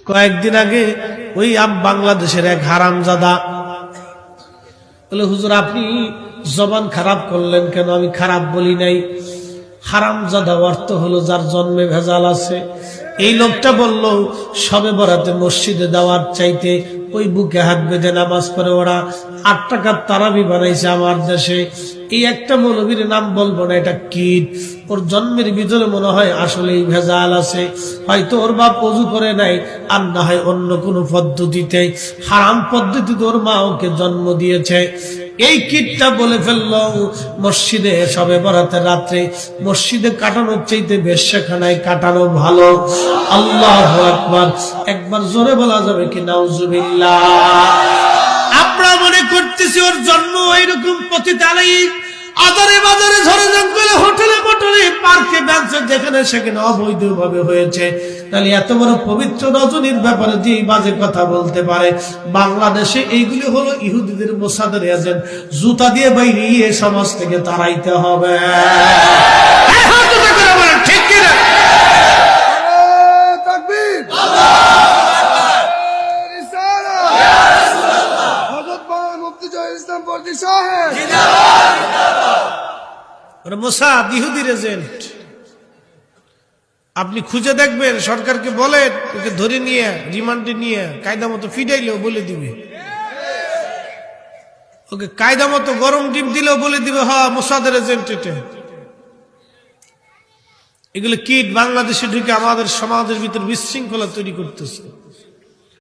কয়েকদিন আগে ওই বাংলাদেশের এক হারামজাদা বলে, হুজুর আপনি জবান খারাপ করলেন কেন? আমি খারাপ বলি নাই। হারামজাদা অর্থ হলো যার জন্মে ভেজাল আছে। এই লোকটা বলল শবে বরাতে মসজিদে যাওয়ার চাইতে ওই বুকে হাত বেঁধে নামাজ পড়ে ওরা 8 টাকার তারাবি বানাইছে আমার দেশে। এই একটা মৌলবীর নাম বলবো না, এটা কীট। ওর জন্মের ভিতরে মনে হয় আসলেই ভেজাল আছে। হয়তো ওর বাপ ওযু করে নাই, আর না হয় অন্য কোনো পদ্ধতিতে, হারাম পদ্ধতিতে ওর মা ওকে জন্ম দিয়েছে। এই কীটটা বলে ফেললো মসজিদে শবে বরাতের রাত্রে মসজিদে কাটানোর চাইতে বেশ্যাখানায় কাটানো ভালো। আল্লাহু আকবার। একবার জোরে বলা যাবে কি নাউজুবিল্লাহ? আমরা মনে করতেছি ওর জন্ম এইরকম পতিতালয়, আদারে বাজারে, ঝড়ে জঙ্গলে, হোটেলে মোটরে, পার্কে বেঞ্চে, যেখানে সেখানে অবৈধভাবে হয়েছে। তাহলে এত বড় পবিত্র রজনীর ব্যাপারে যে বাজে কথা বলতে পারে? বাংলাদেশে এইগুলি হলো ইহুদিদের মোসাদের এজেন্ট। জুতা দিয়ে বাইরে এই সমাজ থেকে তাড়াইতে হবে। ঠিক কিনা? মোসাদ ইহুদির এজেন্ট। আপনি খুঁজে দেখবেন, সরকারকে বলেন ওকে ধরে নিয়ে রিমান্ডে নিয়ে কায়দা মতো ফিডাইলেও বলে দিবে, ওকে কায়দা মতো গরম ডিম দিলেও বলে দিবে হ্যাঁ মোসাদের এজেন্ট এটা। এগুলো কীট বাংলাদেশে ঢুকে আমাদের সমাজের ভিতর বিশৃঙ্খলা তৈরি করতেছে।